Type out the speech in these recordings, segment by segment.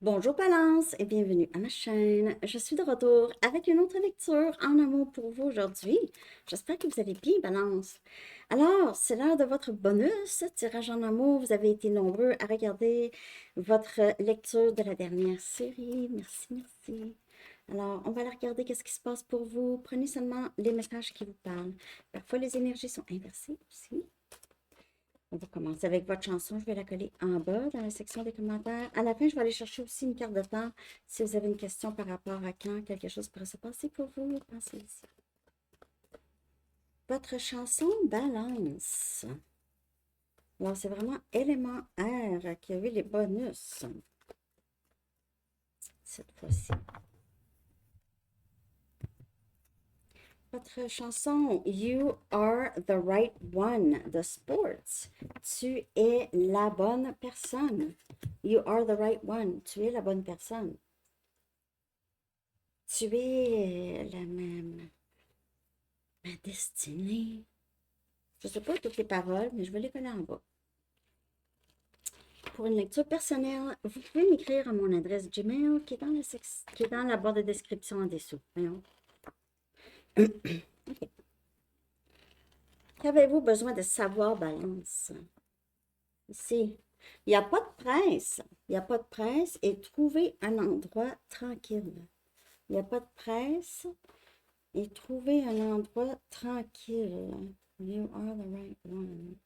Bonjour Balance et bienvenue à ma chaîne. Je suis de retour avec une autre lecture en amour pour vous aujourd'hui. J'espère que vous allez bien, Balance. Alors, c'est l'heure de votre bonus tirage en amour. Vous avez été nombreux à regarder votre lecture de la dernière série. Merci, merci. Alors, on va aller regarder qu'est-ce qui se passe pour vous. Prenez seulement les messages qui vous parlent. Parfois, les énergies sont inversées aussi. On va commencer avec votre chanson. Je vais la coller en bas dans la section des commentaires. À la fin, je vais aller chercher aussi une carte de temps. Si vous avez une question par rapport à quand quelque chose pourrait se passer pour vous, pensez ici. Votre chanson balance. Alors, c'est vraiment élément R qui a eu les bonus cette fois-ci. Votre chanson You Are the Right One de Sports. Tu es la bonne personne. You are the right one. Tu es la bonne personne. Tu es la même. Ma destinée. Je ne sais pas toutes les paroles, mais je vais les coller en bas. Pour une lecture personnelle, vous pouvez m'écrire à mon adresse Gmail qui est dans la barre de description en dessous. Voyons. Okay. Qu'avez-vous besoin de savoir, Balance? Ici, il n'y a pas de presse. Il n'y a pas de presse et trouvez un endroit tranquille. Il n'y a pas de presse et trouvez un endroit tranquille. You are the right one.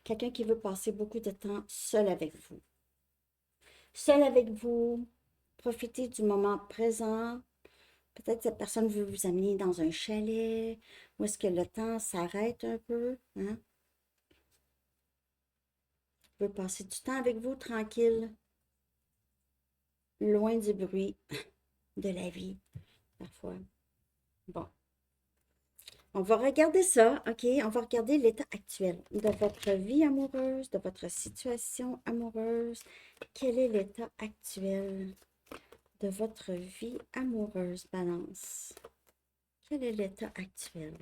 Quelqu'un qui veut passer beaucoup de temps seul avec vous. Seul avec vous, profitez du moment présent. Peut-être cette personne veut vous amener dans un chalet où est-ce que le temps s'arrête un peu. Hein? Veut passer du temps avec vous tranquille, loin du bruit de la vie, parfois. Bon. On va regarder ça, OK? On va regarder l'état actuel de votre vie amoureuse, de votre situation amoureuse. Quel est l'état actuel de votre vie amoureuse, Balance? Quel est l'état actuel?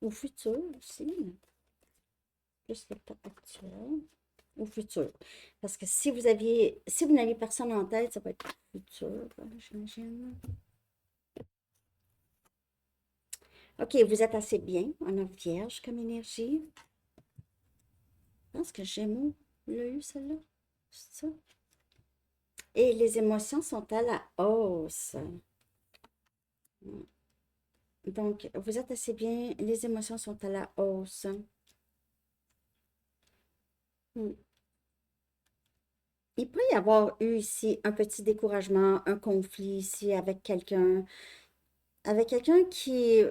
Ou futur aussi, plus l'état actuel. Ou futur. Parce que si vous n'aviez personne en tête, ça va être futur, j'imagine. OK, vous êtes assez bien. On a Vierge comme énergie. Je pense que Gémeaux l'a eu, celle-là. C'est ça? Et les émotions sont à la hausse. Donc, vous êtes assez bien. Les émotions sont à la hausse. Hmm. Il peut y avoir eu ici un petit découragement, un conflit ici avec quelqu'un qui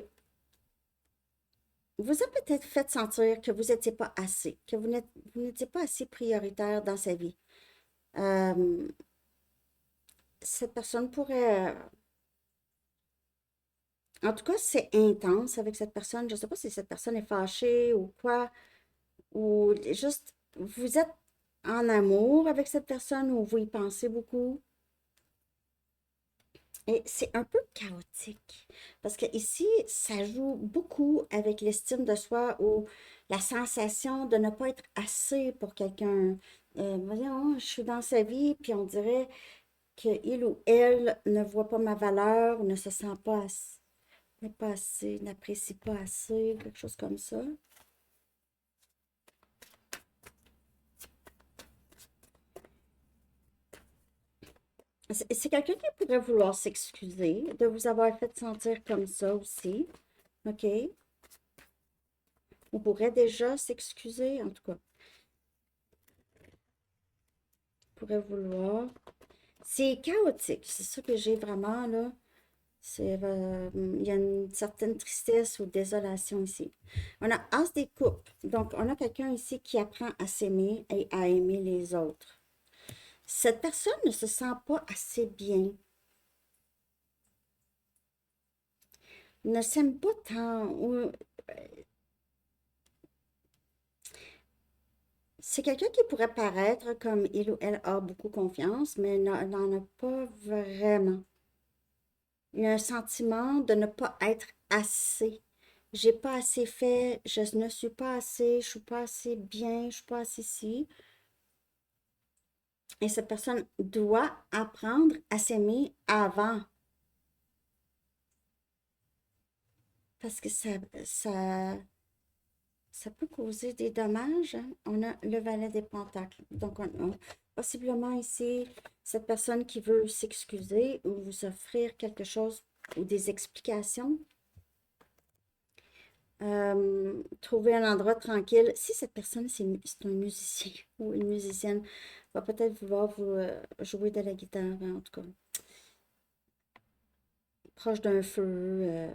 vous a peut-être fait sentir que vous n'étiez pas assez, que vous n'étiez pas assez prioritaire dans sa vie. Euh, cette personne pourrait, en tout cas, c'est intense avec cette personne. Je ne sais pas si cette personne est fâchée ou quoi, ou juste vous êtes en amour avec cette personne ou vous y pensez beaucoup. Et c'est un peu chaotique parce que ici, ça joue beaucoup avec l'estime de soi ou la sensation de ne pas être assez pour quelqu'un. Voyons, je suis dans sa vie, puis on dirait qu'il ou elle ne voit pas ma valeur, ne se sent pas assez, n'est pas assez, n'apprécie pas assez, quelque chose comme ça. C'est quelqu'un qui pourrait vouloir s'excuser de vous avoir fait sentir comme ça aussi. OK? On pourrait déjà s'excuser, en tout cas. Pourrait vouloir. C'est chaotique, c'est ça que j'ai vraiment là. Il y a une certaine tristesse ou désolation ici. On a As des coupes. Donc, on a quelqu'un ici qui apprend à s'aimer et à aimer les autres. Cette personne ne se sent pas assez bien, ne s'aime pas tant. C'est quelqu'un qui pourrait paraître comme il ou elle a beaucoup confiance, mais n'en a pas vraiment. Il y a un sentiment de ne pas être assez. J'ai pas assez fait, je ne suis pas assez, je suis pas assez bien, je suis pas assez ci. Et cette personne doit apprendre à s'aimer avant. Parce que ça peut causer des dommages, hein. On a le valet des pentacles. Donc, possiblement ici, cette personne qui veut s'excuser ou vous offrir quelque chose ou des explications. Trouver un endroit tranquille. Si cette personne, c'est un musicien ou une musicienne, va peut-être vouloir vous jouer de la guitare, hein, en tout cas. Proche d'un feu,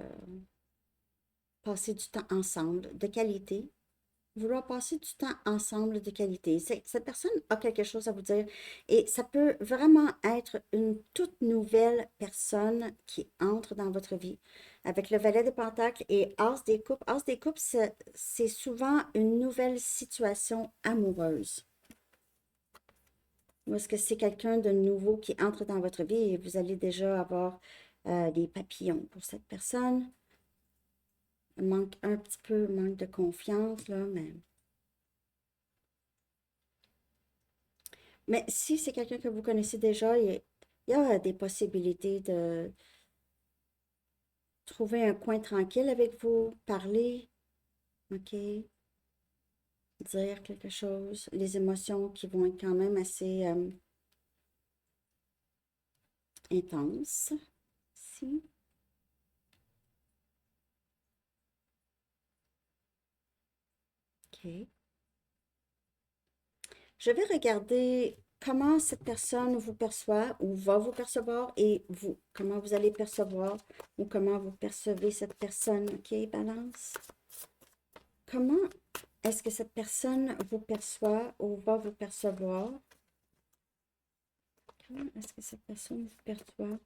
passer du temps ensemble, de qualité. Vouloir passer du temps ensemble de qualité. Cette personne a quelque chose à vous dire et ça peut vraiment être une toute nouvelle personne qui entre dans votre vie. Avec le valet des pentacles et as des coupes. As des coupes, c'est souvent une nouvelle situation amoureuse. Ou est-ce que c'est quelqu'un de nouveau qui entre dans votre vie et vous allez déjà avoir des papillons pour cette personne? Manque un petit peu, manque de confiance, là, mais... Mais si c'est quelqu'un que vous connaissez déjà, il y a des possibilités de trouver un coin tranquille avec vous, parler, OK, dire quelque chose, les émotions qui vont être quand même assez intenses. Si. OK. Je vais regarder comment cette personne vous perçoit ou va vous percevoir et vous, comment vous allez percevoir ou comment vous percevez cette personne. OK, balance. Comment est-ce que cette personne vous perçoit ou va vous percevoir? Comment est-ce que cette personne vous perçoit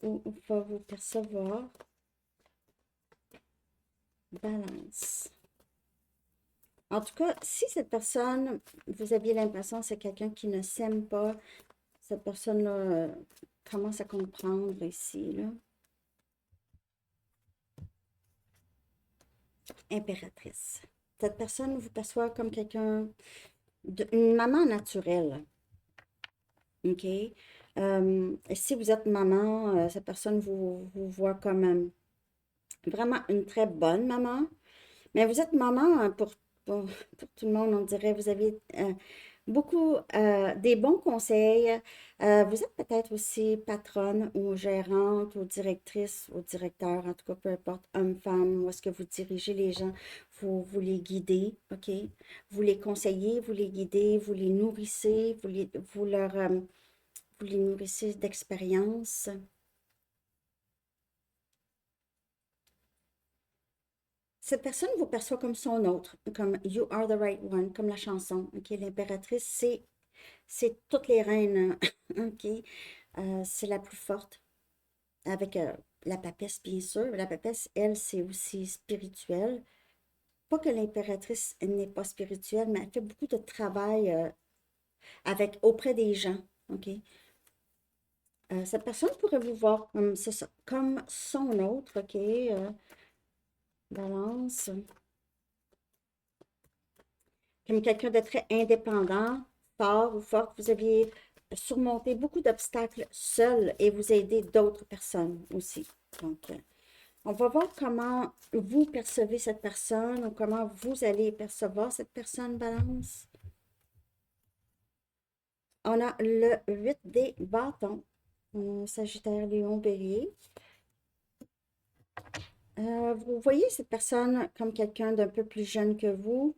ou va vous percevoir? Balance. En tout cas, si cette personne, vous aviez l'impression que c'est quelqu'un qui ne s'aime pas, cette personne-là commence à comprendre ici, là. Impératrice. Cette personne vous perçoit comme quelqu'un, une maman naturelle. OK? Si vous êtes maman, cette personne vous voit comme vraiment une très bonne maman. Mais vous êtes maman pour tout le monde, on dirait. Vous avez beaucoup des bons conseils. Vous êtes peut-être aussi patronne ou gérante ou directrice ou directeur, en tout cas, peu importe, homme, femme, où est-ce que vous dirigez les gens, vous les guidez, OK? Vous les conseillez, vous les guidez, vous les nourrissez, vous les nourrissez d'expérience. Cette personne vous perçoit comme son autre, comme You are the right one, comme la chanson. OK, l'impératrice, c'est toutes les reines. OK, c'est la plus forte. Avec la papesse, bien sûr. La papesse, elle, c'est aussi spirituel. Pas que l'impératrice n'est pas spirituelle, mais elle fait beaucoup de travail auprès des gens. OK? Cette personne pourrait vous voir comme, comme son autre. OK? Balance. Comme quelqu'un de très indépendant, fort ou forte, vous aviez surmonté beaucoup d'obstacles seul et vous aidez d'autres personnes aussi. Donc, on va voir comment vous percevez cette personne ou comment vous allez percevoir cette personne, balance. On a le 8 des bâtons, Sagittaire, Lion, Bélier. Vous voyez cette personne comme quelqu'un d'un peu plus jeune que vous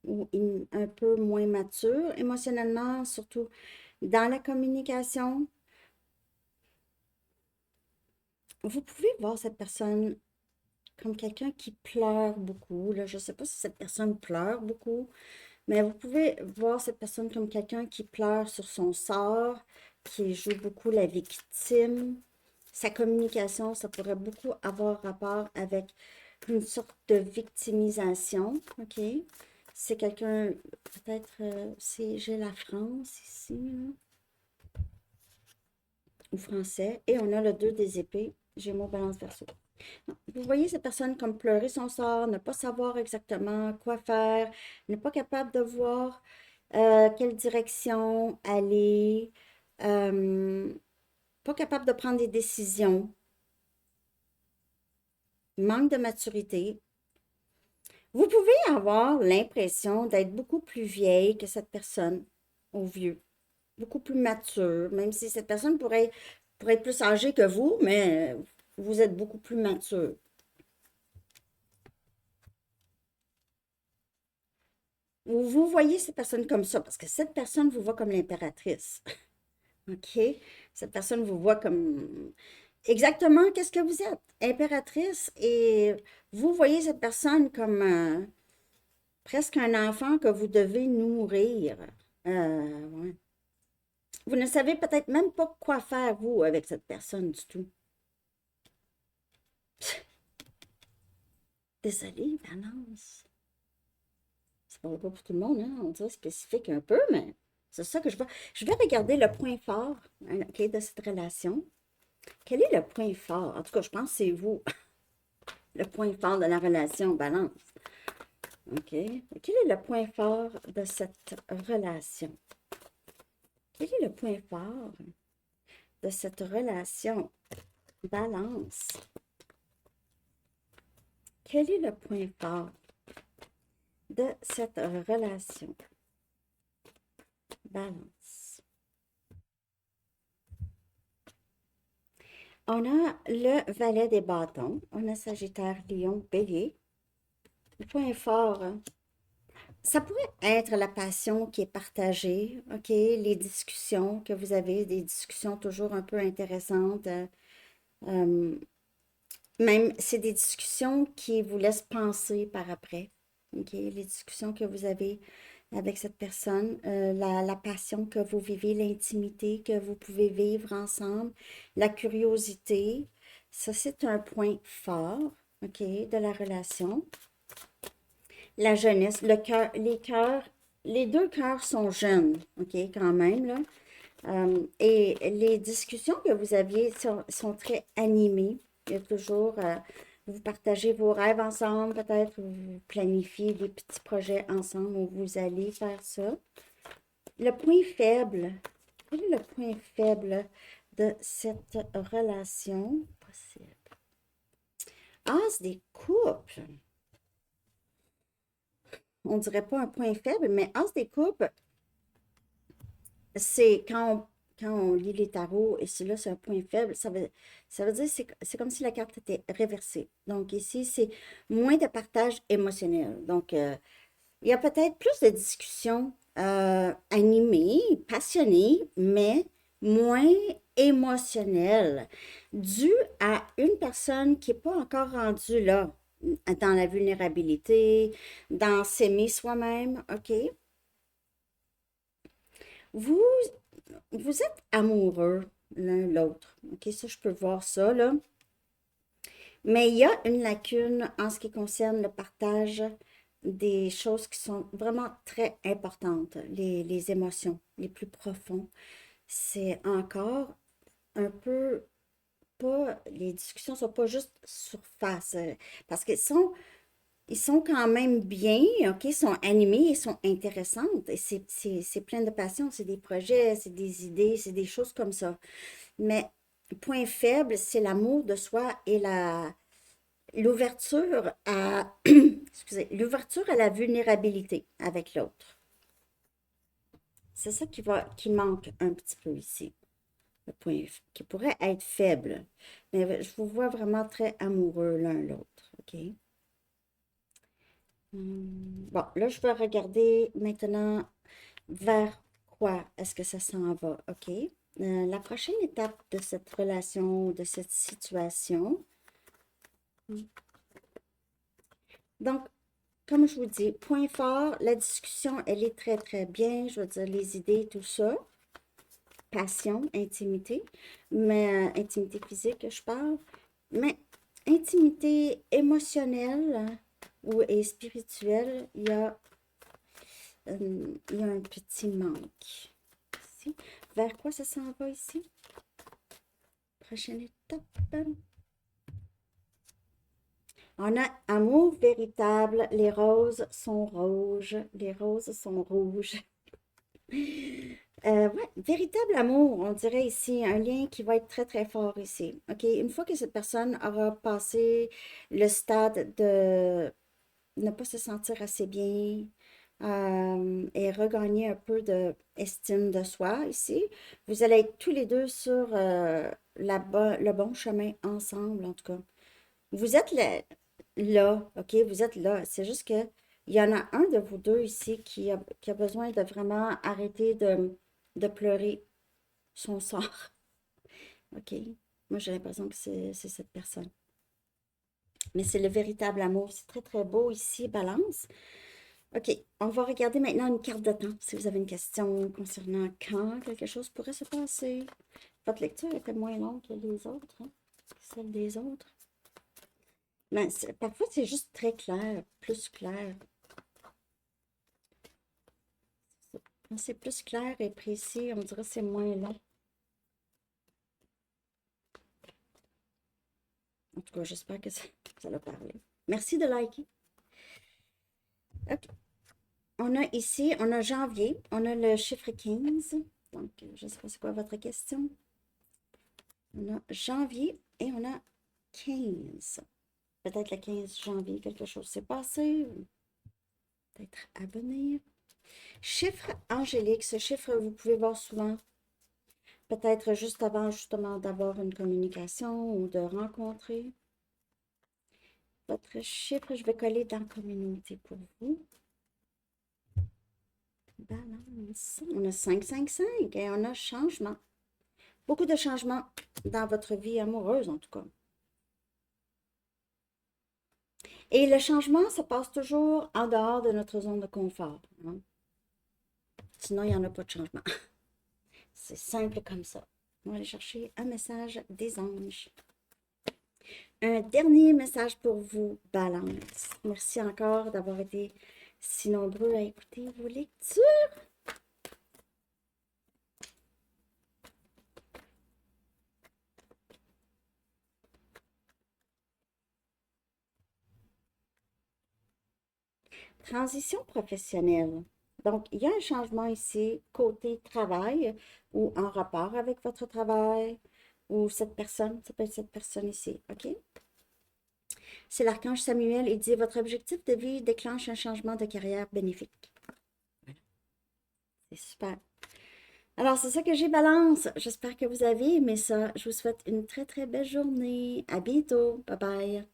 ou un peu moins mature émotionnellement, surtout dans la communication. Vous pouvez voir cette personne comme quelqu'un qui pleure beaucoup. Là. Je ne sais pas si cette personne pleure beaucoup, mais vous pouvez voir cette personne comme quelqu'un qui pleure sur son sort, qui joue beaucoup la victime. Sa communication, ça pourrait beaucoup avoir rapport avec une sorte de victimisation, OK? C'est quelqu'un, peut-être, j'ai la France ici, là, ou français, et on a le 2 des épées, Gémeaux, Balance, Verseau. Vous voyez cette personne comme pleurer son sort, ne pas savoir exactement quoi faire, n'est pas capable de voir. quelle direction aller, euh, pas capable de prendre des décisions, manque de maturité. Vous pouvez avoir l'impression d'être beaucoup plus vieille que cette personne, ou vieux, beaucoup plus mature, même si cette personne pourrait être plus âgée que vous, mais vous êtes beaucoup plus mature. Vous voyez cette personne comme ça, parce que cette personne vous voit comme l'impératrice. OK? Cette personne vous voit comme exactement qu'est-ce que vous êtes, impératrice, et vous voyez cette personne comme presque un enfant que vous devez nourrir. Ouais. Vous ne savez peut-être même pas quoi faire, vous, avec cette personne du tout. Désolée, Balance. C'est pas pour tout le monde, hein? On dirait spécifique un peu, mais c'est ça que je vois. Je vais regarder le point fort, hein, OK, de cette relation. Quel est le point fort? En tout cas, je pense que c'est vous, le point fort de la relation, Balance. OK. Quel est le point fort de cette relation? Quel est le point fort de cette relation? Balance. Quel est le point fort de cette relation? Balance. On a le valet des bâtons. On a Sagittaire, Lion, Bélier. Le point fort, hein, ça pourrait être la passion qui est partagée, OK? Les discussions que vous avez, des discussions toujours un peu intéressantes. Euh, Même, c'est des discussions qui vous laissent penser par après. OK? Les discussions que vous avez avec cette personne, la passion que vous vivez, l'intimité que vous pouvez vivre ensemble, la curiosité, ça c'est un point fort, OK, de la relation. La jeunesse, le cœur, les cœurs, les deux cœurs sont jeunes, OK, quand même, là. Et les discussions que vous aviez sont très animées. Il y a toujours, vous partagez vos rêves ensemble, peut-être vous planifiez des petits projets ensemble où vous allez faire ça. Le point faible, quel est le point faible de cette relation possible? As des coupes, on dirait pas un point faible, mais As des coupes, c'est quand on lit les tarots, et c'est là, c'est un point faible, ça veut dire que c'est comme si la carte était réversée. Donc ici, c'est moins de partage émotionnel. Donc, il y a peut-être plus de discussions animées, passionnées, mais moins émotionnelles, dues à une personne qui n'est pas encore rendue là, dans la vulnérabilité, dans s'aimer soi-même, OK? Vous, vous êtes amoureux l'un l'autre, OK? Ça, je peux voir ça, là. Mais il y a une lacune en ce qui concerne le partage des choses qui sont vraiment très importantes, les émotions les plus profondes. C'est encore un peu pas, les discussions sont pas juste surface, parce ils sont quand même bien, OK, ils sont animés, ils sont intéressantes, et c'est plein de passion, c'est des projets, c'est des idées, c'est des choses comme ça. Mais point faible, c'est l'amour de soi et l'ouverture à, excusez, l'ouverture à la vulnérabilité avec l'autre. C'est ça qui manque un petit peu ici. Le point qui pourrait être faible. Mais je vous vois vraiment très amoureux l'un l'autre. OK? Bon, là, je vais regarder maintenant vers quoi est-ce que ça s'en va. OK? La prochaine étape de cette relation, de cette situation. Donc, comme je vous dis, point fort, la discussion, elle est très, très bien. Je veux dire, les idées, tout ça. Passion, intimité, mais intimité physique, je parle. Mais intimité émotionnelle et spirituelle, il y a un petit manque. Ici. Vers quoi ça s'en va ici? Prochaine étape. On a amour véritable, les roses sont rouges. Les roses sont rouges. Ouais, véritable amour, on dirait ici, un lien qui va être très très fort ici. OK, une fois que cette personne aura passé le stade de ne pas se sentir assez bien et regagner un peu d'estime de soi ici, vous allez être tous les deux sur le bon chemin ensemble, en tout cas. Vous êtes là, OK? Vous êtes là. C'est juste que il y en a un de vous deux ici qui a besoin de vraiment arrêter de pleurer son sort. OK? Moi, j'ai l'impression que c'est cette personne. Mais c'est le véritable amour. C'est très, très beau ici, Balance. OK, on va regarder maintenant une carte de temps. Si vous avez une question concernant quand quelque chose pourrait se passer. Votre lecture était moins longue que les autres, hein, que celle des autres. Mais parfois, c'est juste très clair, plus clair. Quand c'est plus clair et précis, on dirait que c'est moins long. En tout cas, j'espère que ça l'a parlé. Merci de liker. OK. On a ici, on a janvier, on a le chiffre 15. Donc, je ne sais pas c'est quoi votre question. On a janvier et on a 15. Peut-être le 15 janvier, quelque chose s'est passé, ou peut-être à venir. Chiffre angélique, ce chiffre, vous pouvez voir souvent, peut-être juste avant justement d'avoir une communication ou de rencontrer. Votre chiffre, je vais coller dans communauté pour vous. Balance. On a 555 et on a changement. Beaucoup de changements dans votre vie amoureuse, en tout cas. Et le changement, ça passe toujours en dehors de notre zone de confort, hein. Sinon, il n'y en a pas de changement. C'est simple comme ça. On va aller chercher un message des anges. Un dernier message pour vous, Balance. Merci encore d'avoir été si nombreux à écouter vos lectures. Transition professionnelle. Donc, il y a un changement ici côté travail ou en rapport avec votre travail ou cette personne, ça peut être cette personne ici, OK? C'est l'archange Samuel, il dit, votre objectif de vie déclenche un changement de carrière bénéfique. C'est super. Alors, c'est ça que j'ai, Balance. J'espère que vous avez aimé ça. Je vous souhaite une très, très belle journée. À bientôt. Bye bye.